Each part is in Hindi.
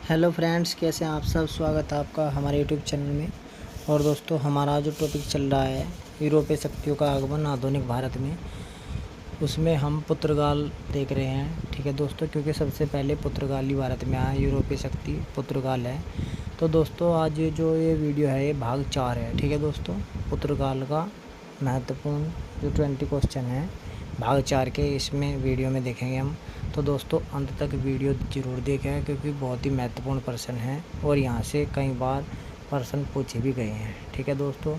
हेलो फ्रेंड्स, कैसे हैं आप सब। स्वागत है आपका हमारे यूट्यूब चैनल में। और दोस्तों, हमारा जो टॉपिक चल रहा है यूरोपीय शक्तियों का आगमन आधुनिक भारत में, उसमें हम पुर्तगाल देख रहे हैं। ठीक है दोस्तों, क्योंकि सबसे पहले पुर्तगाल ही भारत में आया। यूरोपीय शक्ति पुर्तगाल है। तो दोस्तों, आज जो ये वीडियो है ये भाग 4 है। ठीक है दोस्तों, पुर्तगाल का महत्वपूर्ण जो 20 क्वेश्चन है भाग 4 के इसमें वीडियो में देखेंगे हम। तो दोस्तों, अंत तक वीडियो ज़रूर देखें, क्योंकि बहुत ही महत्वपूर्ण प्रश्न है और यहाँ से कई बार प्रश्न पूछे भी गए हैं। ठीक है दोस्तों,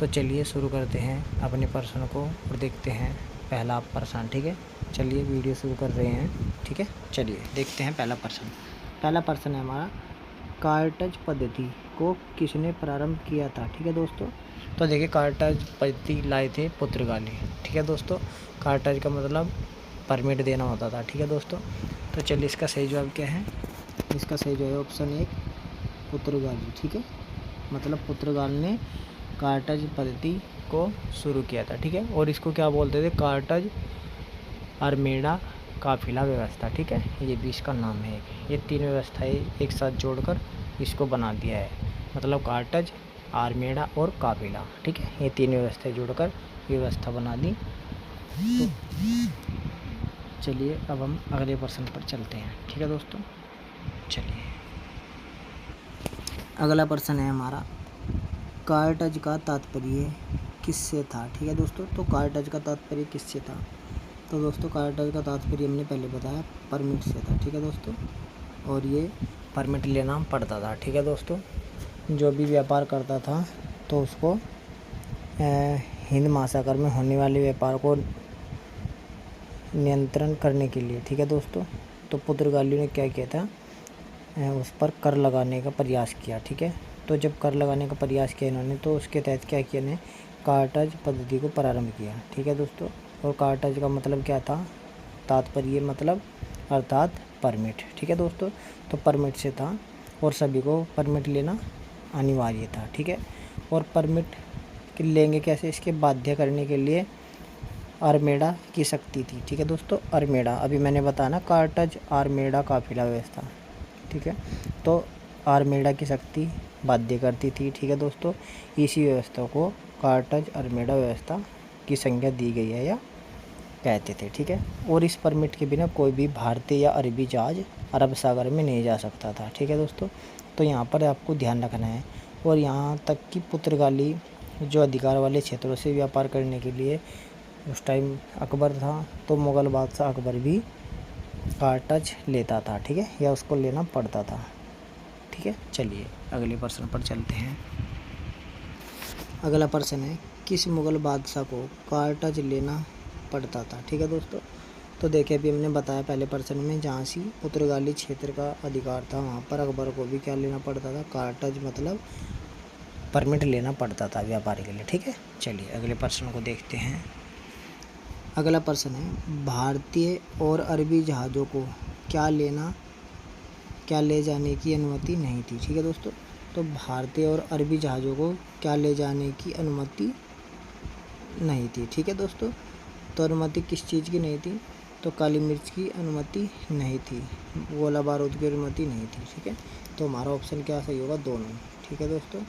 तो चलिए शुरू करते हैं अपने प्रश्न को और देखते हैं पहला प्रश्न। ठीक है, चलिए वीडियो शुरू कर रहे हैं। ठीक है, चलिए देखते हैं पहला प्रश्न। पहला प्रश्न है हमारा, कार्टज पद्धति को किसने प्रारंभ किया था। ठीक है दोस्तों, तो देखिए कार्टज पद्धति लाए थे पुर्तगाली। ठीक है दोस्तों, कार्टज का मतलब परमिट देना होता था। ठीक है दोस्तों, तो चलिए इसका सही जवाब क्या है। इसका सही जवाब है ऑप्शन 1 पुर्तगाली। ठीक है, मतलब पुर्तगाल ने कार्टज पद्धति को शुरू किया था। ठीक है, और इसको क्या बोलते थे, कार्टज आर्मेडा काफिला व्यवस्था। ठीक है, ये भी इसका नाम है। ये 3 व्यवस्थाएं एक साथ जोड़कर इसको बना दिया है, मतलब कार्टज, आर्मेडा और काफिला। ठीक है, ये 3 व्यवस्थाएं जोड़कर व्यवस्था बना दी। तो चलिए अब हम अगले प्रश्न पर चलते हैं। ठीक है दोस्तों, चलिए अगला प्रश्न है हमारा, कार्टज का तात्पर्य किससे था। ठीक है दोस्तों, तो कार्टज का तात्पर्य किससे था। तो दोस्तों, कार्टज का तात्पर्य हमने पहले बताया परमिट से था। ठीक है दोस्तों, और ये परमिट लेना पड़ता था। ठीक है दोस्तों, जो भी व्यापार करता था तो उसको हिंद महासागर में होने वाले व्यापार को नियंत्रण करने के लिए, ठीक है दोस्तों, तो पुर्तगालियों ने क्या किया था, उस पर कर लगाने का प्रयास किया। ठीक है, तो जब कर लगाने का प्रयास किया इन्होंने, तो उसके तहत क्या किया ने, कार्टज पद्धति को प्रारंभ किया। ठीक है दोस्तों, और कार्टज का मतलब क्या था, तात्पर्य मतलब अर्थात परमिट। ठीक है दोस्तों, तो परमिट से था और सभी को परमिट लेना अनिवार्य था। ठीक है, और परमिट लेंगे कैसे, इसके बाध्य करने के लिए आर्मेडा की शक्ति थी। ठीक है दोस्तों, आर्मेडा अभी मैंने बताया ना, कार्टज आर्मेडा काफिला व्यवस्था। ठीक है, तो आर्मेडा की शक्ति बाध्य करती थी। ठीक है दोस्तों, इसी व्यवस्था को कार्टज आर्मेडा व्यवस्था की संज्ञा दी गई है या कहते थे। ठीक है, और इस परमिट के बिना कोई भी भारतीय या अरबी जहाज अरब सागर में नहीं जा सकता था। ठीक है दोस्तों, तो यहाँ पर आपको ध्यान रखना है। और यहाँ तक कि पुर्तगाली जो अधिकार वाले क्षेत्रों से व्यापार करने के लिए उस टाइम अकबर था, तो मुग़ल बादशाह अकबर भी कार्टज लेता था। ठीक है, या उसको लेना पड़ता था। ठीक है, चलिए अगले प्रश्न पर चलते हैं। अगला प्रश्न है, किस मुग़ल बादशाह को कार्टज लेना पड़ता था। ठीक है दोस्तों, तो देखिए अभी हमने बताया पहले प्रश्न में, जहाँ से पुर्तगाली क्षेत्र का अधिकार था वहाँ पर अकबर को भी क्या लेना पड़ता था, कार्टज मतलब परमिट लेना पड़ता था व्यापारी के लिए। ठीक है, चलिए अगले प्रश्न को देखते हैं। अगला प्रश्न है, भारतीय और अरबी जहाज़ों को क्या ले जाने की अनुमति नहीं थी। ठीक है दोस्तों, तो भारतीय और अरबी जहाज़ों को क्या ले जाने की अनुमति नहीं थी। ठीक है दोस्तों, तो अनुमति किस चीज़ की नहीं थी, तो काली मिर्च की अनुमति नहीं थी, गोला बारूद की अनुमति नहीं थी। ठीक है, तो हमारा ऑप्शन क्या सही होगा, दोनों। ठीक है दोस्तों,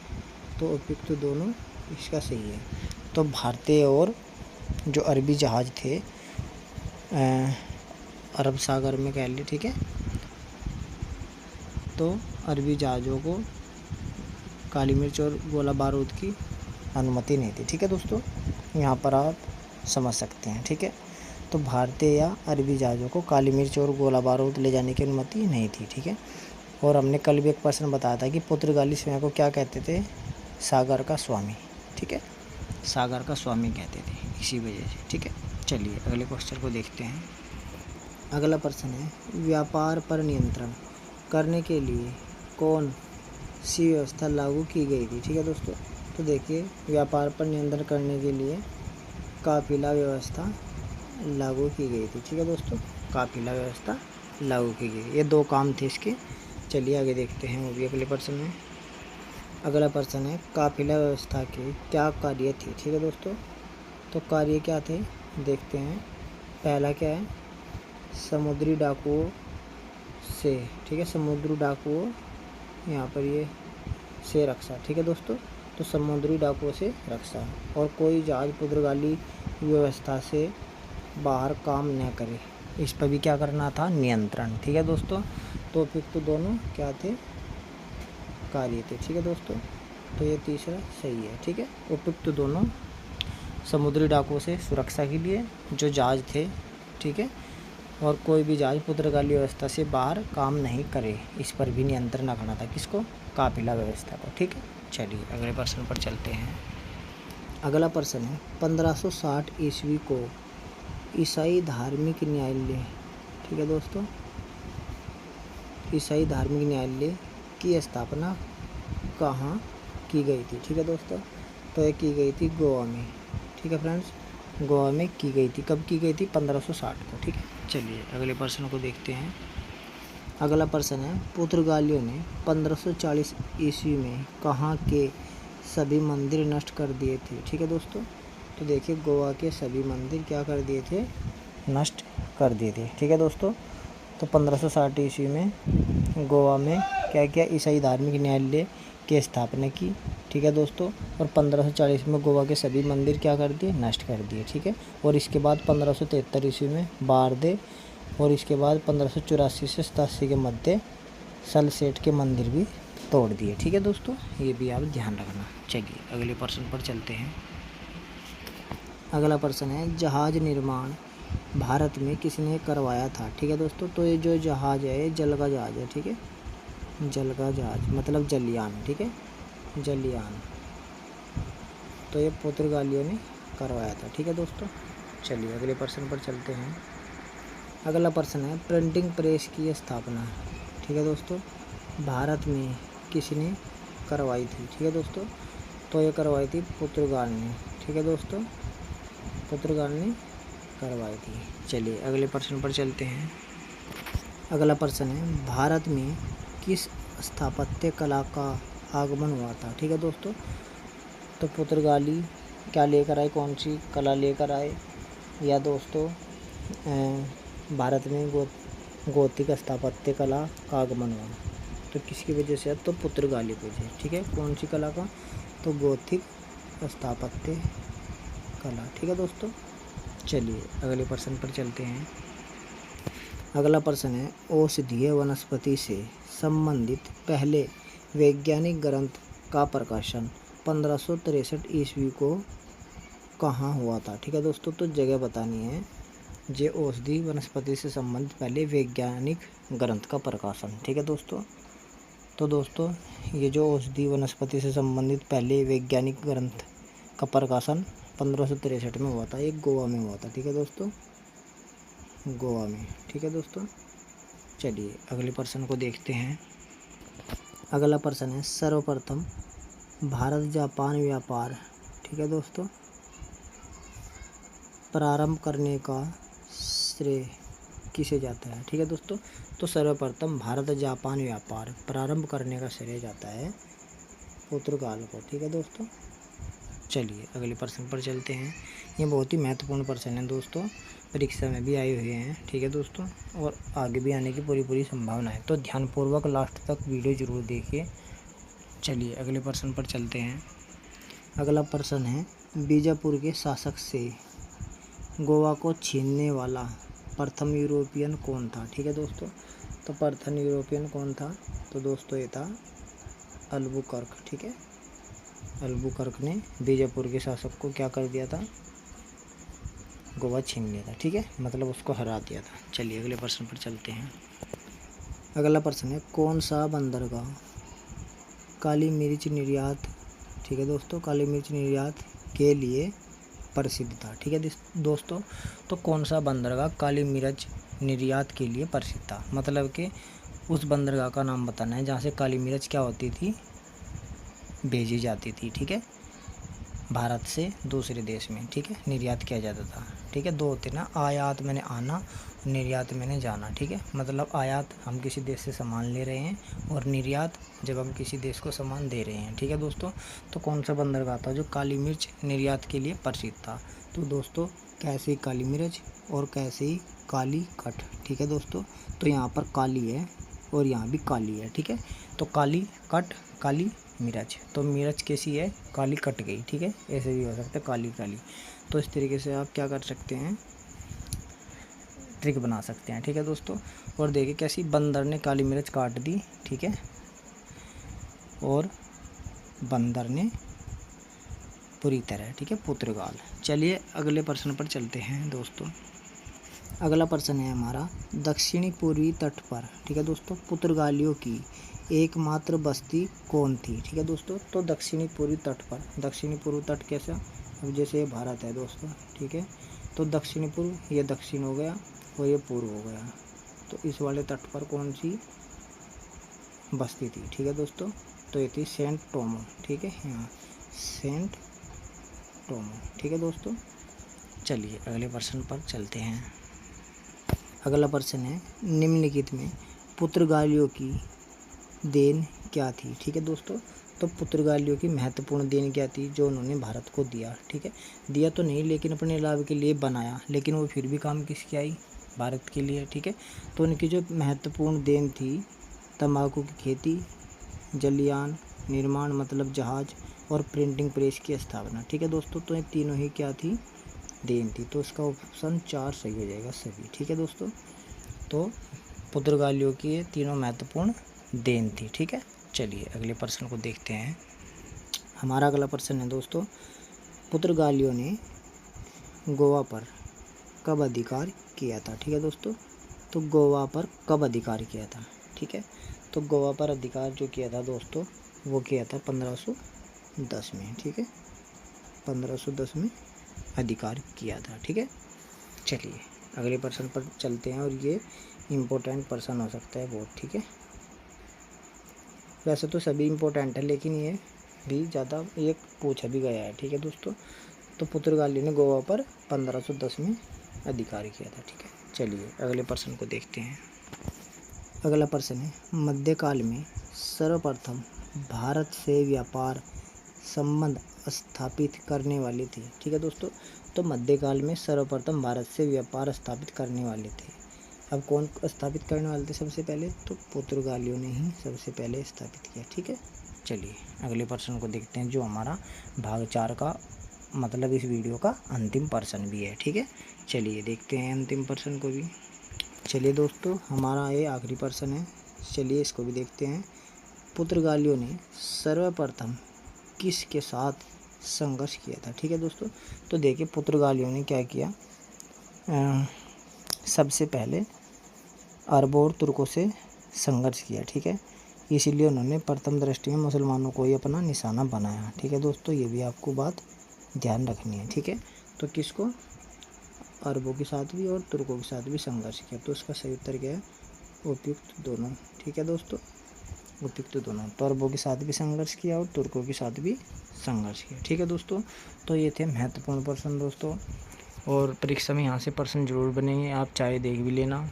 तो उपयुक्त तो दोनों इसका सही है। तो भारतीय और जो अरबी जहाज़ थे अरब सागर में कह लिए। ठीक है, तो अरबी जहाज़ों को काली मिर्च और गोला बारूद की अनुमति नहीं थी। ठीक है दोस्तों, यहाँ पर आप समझ सकते हैं। ठीक है, तो भारतीय या अरबी जहाज़ों को काली मिर्च और गोला बारूद ले जाने की अनुमति नहीं थी। ठीक है, और हमने कल भी एक प्रश्न बताया था कि पुर्तगाली स्वयं को क्या कहते थे, सागर का स्वामी। ठीक है, सागर का स्वामी कहते थे इसी वजह से। ठीक है, चलिए अगले क्वेश्चन को देखते हैं। अगला प्रश्न है, व्यापार पर नियंत्रण करने के लिए कौन सी व्यवस्था लागू की गई थी। ठीक है दोस्तों, तो देखिए व्यापार पर नियंत्रण करने के लिए काफिला व्यवस्था लागू की गई थी। ठीक है दोस्तों, काफिला व्यवस्था लागू की गई, ये 2 काम थे इसके। चलिए आगे देखते हैं वो भी अगले प्रश्न में। अगला प्रश्न है, काफिला व्यवस्था के क्या कार्य थे। ठीक है दोस्तों, तो कार्य क्या थे देखते हैं। पहला क्या है, समुद्री डाकुओं से, ठीक है, समुद्री डाकुओं, यहाँ पर ये से रक्षा, ठीक है दोस्तों, तो समुद्री डाकुओं से रक्षा। और कोई जहाज पुर्तगाली व्यवस्था से बाहर काम न करे, इस पर भी क्या करना था, नियंत्रण, ठीक है दोस्तों। तो उपयुक्त दोनों क्या थे, कार्य थे, ठीक है दोस्तों। तो ये तीसरा सही है, ठीक है। उपयुक्त दोनों समुद्री डाकुओं से सुरक्षा के लिए जो जहाज थे, ठीक है, और कोई भी जहाज पुर्तगाली व्यवस्था से बाहर काम नहीं करे, इस पर भी नियंत्रण रखना था, किसको, काफिला व्यवस्था को, ठीक है। चलिए अगले प्रश्न पर चलते हैं। अगला प्रश्न है 1560 ईस्वी को ईसाई धार्मिक न्यायालय, ठीक है दोस्तों, ईसाई धार्मिक न्यायालय की स्थापना कहाँ की गई थी, ठीक है दोस्तों। तो ये की गई थी गोवा में, ठीक है फ्रेंड्स, गोवा में की गई थी। कब की गई थी, 1560 को, ठीक है। चलिए अगले प्रश्न को देखते हैं। अगला प्रश्न है पुर्तगालियों ने 1540 ईस्वी में कहाँ के सभी मंदिर नष्ट कर दिए थे, ठीक है दोस्तों। तो देखिए गोवा के सभी मंदिर क्या कर दिए थे, नष्ट कर दिए थे, ठीक है दोस्तों। तो 1560 ईस्वी में गोवा में क्या किया, ईसाई धार्मिक न्यायालय की स्थापना की, ठीक है दोस्तों। और 1540 में गोवा के सभी मंदिर क्या कर दिए, नष्ट कर दिए, ठीक है। और इसके बाद 1573 ईस्वी में बारदे, और इसके बाद 1584 से 87 के मध्य सलसेट के मंदिर भी तोड़ दिए, ठीक है दोस्तों, ये भी आप ध्यान रखना। चलिए अगले प्रश्न पर चलते हैं। अगला प्रश्न है जहाज निर्माण भारत में किसने करवाया था, ठीक है दोस्तों। तो ये जो जहाज है, ये जल का जहाज है, ठीक है, जल का जहाज मतलब जलयान, ठीक है, जलयान। तो ये पुर्तगालियों ने करवाया था, ठीक है दोस्तों। चलिए अगले प्रश्न पर चलते हैं। अगला प्रश्न है प्रिंटिंग प्रेस की स्थापना, ठीक है दोस्तों, भारत में किसने करवाई थी, ठीक है दोस्तों। तो ये करवाई थी पुर्तगाल ने, ठीक है दोस्तों, पुर्तगाल ने करवाई थी। चलिए अगले प्रश्न पर चलते हैं। अगला प्रश्न है भारत में किस स्थापत्य कला का आगमन हुआ था, ठीक है दोस्तों। तो पुर्तगाली क्या लेकर आए, कौन सी कला लेकर आए, या दोस्तों भारत में गोथिक स्थापत्य कला का आगमन हुआ, तो किसकी वजह से, तो पुर्तगाली की वजह, ठीक है। कौन सी कला का, तो गोथिक स्थापत्य कला, ठीक है दोस्तों। चलिए अगले प्रश्न पर चलते हैं। अगला प्रश्न है औषधीय वनस्पति से संबंधित पहले वैज्ञानिक ग्रंथ का प्रकाशन 1563 ईस्वी को कहाँ हुआ था, ठीक है दोस्तों। तो जगह बतानी है, जे औषधि वनस्पति से संबंधित पहले वैज्ञानिक ग्रंथ का प्रकाशन, ठीक है दोस्तों। तो दोस्तों ये जो औषधि वनस्पति से संबंधित पहले वैज्ञानिक ग्रंथ का प्रकाशन 1563 में हुआ था, एक गोवा में हुआ था, ठीक है दोस्तों, गोवा में, ठीक है दोस्तों। चलिए अगले प्रश्न को देखते हैं। अगला प्रश्न है सर्वप्रथम भारत जापान व्यापार, ठीक है दोस्तों, प्रारंभ करने का श्रेय किसे जाता है, ठीक है दोस्तों। तो सर्वप्रथम भारत जापान व्यापार प्रारंभ करने का श्रेय जाता है पुर्तगाल को, ठीक है दोस्तों। चलिए अगले प्रश्न पर चलते हैं। ये बहुत ही महत्वपूर्ण प्रश्न है दोस्तों, परीक्षा में भी आए हुए हैं, ठीक है दोस्तों, और आगे भी आने की पूरी संभावना है। तो ध्यानपूर्वक लास्ट तक वीडियो ज़रूर देखिए। चलिए अगले प्रश्न पर चलते हैं। अगला प्रश्न है बीजापुर के शासक से गोवा को छीनने वाला प्रथम यूरोपियन कौन था, ठीक है दोस्तों। तो प्रथम यूरोपियन कौन था, तो दोस्तों ये था अल्बुकर्क, ठीक है। अल्बुकर्क ने बीजापुर के शासक को क्या कर दिया था, गोवा छीन लिया था, ठीक है, मतलब उसको हरा दिया था। चलिए अगले प्रश्न पर चलते हैं। अगला प्रश्न है कौन सा बंदरगाह काली मिर्च निर्यात, ठीक है दोस्तों, काली मिर्च निर्यात के लिए प्रसिद्ध था, ठीक है दोस्तों। तो कौन सा बंदरगाह काली मिर्च निर्यात के लिए प्रसिद्ध था, मतलब कि उस बंदरगाह का नाम बताना है जहाँ से काली मिर्च क्या होती थी, भेजी जाती थी, ठीक है, भारत से दूसरे देश में, ठीक है, निर्यात किया जाता था, ठीक है। दो होते ना, आयात मैंने आना, निर्यात मैंने जाना, ठीक है। मतलब आयात हम किसी देश से सामान ले रहे हैं, और निर्यात जब हम किसी देश को सामान दे रहे हैं, ठीक है दोस्तों। तो कौन सा बंदरगाह था जो काली मिर्च निर्यात के लिए प्रसिद्ध था, तो दोस्तों कैसे काली मिर्च और कैसे ही काली कट, ठीक है दोस्तों। तो यहाँ पर काली है, और यहाँ भी काली है, ठीक है। तो काली कट काली मिर्च, तो मिर्च कैसी है, काली कट गई, ठीक है। ऐसे भी हो सकता है काली काली। तो इस तरीके से आप क्या कर सकते हैं, ट्रिक बना सकते हैं, ठीक है दोस्तों। और देखिए कैसी बंदर ने काली मिर्च काट दी, ठीक है, और बंदर ने पूरी तरह, ठीक है, पुर्तगाल। चलिए अगले प्रश्न पर चलते हैं दोस्तों। अगला प्रश्न है हमारा, दक्षिणी पूर्वी तट पर, ठीक है दोस्तों, पुर्तगालियों की एकमात्र बस्ती कौन थी, ठीक है दोस्तों। तो दक्षिणी पूर्वी तट पर, दक्षिणी पूर्व तट कैसा, अब जैसे ये भारत है दोस्तों, ठीक है। तो दक्षिणी पूर्व, ये दक्षिण हो गया और ये पूर्व हो गया। तो इस वाले तट पर कौन सी बस्ती थी, ठीक है दोस्तों। तो ये थी सेंट टोमो, ठीक है, यहाँ सेंट टोमो, ठीक है दोस्तों। चलिए अगले प्रश्न पर चलते हैं। अगला प्रश्न है, निम्नलिखित में पुर्तगालियों की देन क्या थी, ठीक है दोस्तों। तो पुर्तगालियों की महत्वपूर्ण देन क्या थी जो उन्होंने भारत को दिया, ठीक है। दिया तो नहीं लेकिन अपने लाभ के लिए बनाया, लेकिन वो फिर भी काम किसकी आई, भारत के लिए, ठीक है। तो उनकी जो महत्वपूर्ण देन थी, तंबाकू की खेती, जलयान निर्माण मतलब जहाज, और प्रिंटिंग प्रेस की स्थापना, ठीक है दोस्तों। तो ये तीनों ही क्या थी, देन थी। तो इसका ऑप्शन 4 सही हो जाएगा सभी, ठीक है दोस्तों। तो पुर्तगालियों की ये तीनों महत्वपूर्ण देन थी, ठीक है। चलिए अगले प्रश्न को देखते हैं। हमारा अगला प्रश्न है दोस्तों, पुर्तगालियों ने गोवा पर कब अधिकार किया था, ठीक है दोस्तों। तो गोवा पर कब अधिकार किया था, ठीक है। तो गोवा पर अधिकार जो किया था दोस्तों, वो किया था 1510 में, ठीक है, 1510 में अधिकार किया था, ठीक है। चलिए अगले प्रश्न पर चलते हैं, और ये इम्पोर्टेंट प्रश्न हो सकता है बहुत, ठीक है। वैसे तो सभी इम्पोर्टेंट है, लेकिन ये भी ज़्यादा एक पूछा भी गया है, ठीक है दोस्तों। तो पुर्तगालियों ने गोवा पर 1510 में अधिकार किया था, ठीक है। चलिए अगले प्रश्न को देखते हैं। अगला प्रश्न है, मध्यकाल में सर्वप्रथम भारत से व्यापार संबंध स्थापित करने वाले थे, ठीक है दोस्तों। तो मध्यकाल में सर्वप्रथम भारत से व्यापार स्थापित करने वाले थे। अब कौन स्थापित करने वाले थे सबसे पहले, तो पुर्तगालियों ने ही सबसे पहले स्थापित किया, ठीक है। चलिए अगले प्रश्न को देखते हैं, जो हमारा भाग 4 का मतलब इस वीडियो का अंतिम प्रश्न भी है, ठीक है। चलिए देखते हैं अंतिम प्रश्न को भी। चलिए दोस्तों हमारा ये आखिरी प्रश्न है, चलिए इसको भी देखते हैं। पुर्तगालियों ने सर्वप्रथम किसके साथ संघर्ष किया था, ठीक है दोस्तों। तो देखिए पुर्तगालियों ने क्या किया, सबसे पहले अरबों और तुर्कों से संघर्ष किया, ठीक है। इसीलिए उन्होंने प्रथम दृष्टि में मुसलमानों को ही अपना निशाना बनाया, ठीक है दोस्तों। ये भी आपको बात ध्यान रखनी है, ठीक है। तो किसको, अरबों के साथ भी और तुर्कों के साथ भी संघर्ष किया। तो इसका सही उत्तर क्या है, उपयुक्त दोनों, ठीक है दोस्तों, उपयुक्त दोनों। तो अरबों के साथ भी संघर्ष किया और तुर्कों के साथ भी संघर्ष किया, ठीक है दोस्तों। तो ये थे महत्वपूर्ण प्रश्न दोस्तों, और परीक्षा में यहाँ से प्रश्न जरूर बनेंगे, आप चाहे देख भी लेना।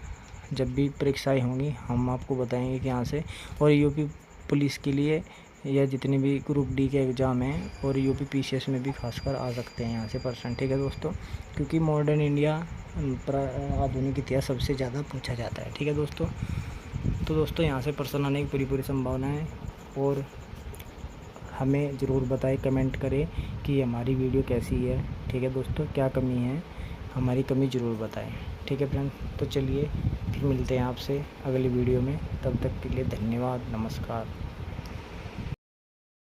जब भी परीक्षाएं होंगी हम आपको बताएंगे कि यहाँ से, और यूपी पुलिस के लिए या जितने भी ग्रुप डी के एग्ज़ाम हैं और यूपी पीसीएस में भी खासकर आ सकते हैं यहाँ से प्रश्न, ठीक है दोस्तों। क्योंकि मॉडर्न इंडिया आधुनिक इतिहास सबसे ज़्यादा पूछा जाता है, ठीक है दोस्तों। तो दोस्तों यहाँ से प्रश्न आने की पूरी संभावना है, और हमें ज़रूर बताएं, कमेंट करें कि हमारी वीडियो कैसी है, ठीक है दोस्तों, क्या कमी है, हमारी कमी ज़रूर बताएं, ठीक है फ्रेंड। तो चलिए फिर मिलते हैं आपसे अगली वीडियो में, तब तक के लिए धन्यवाद, नमस्कार।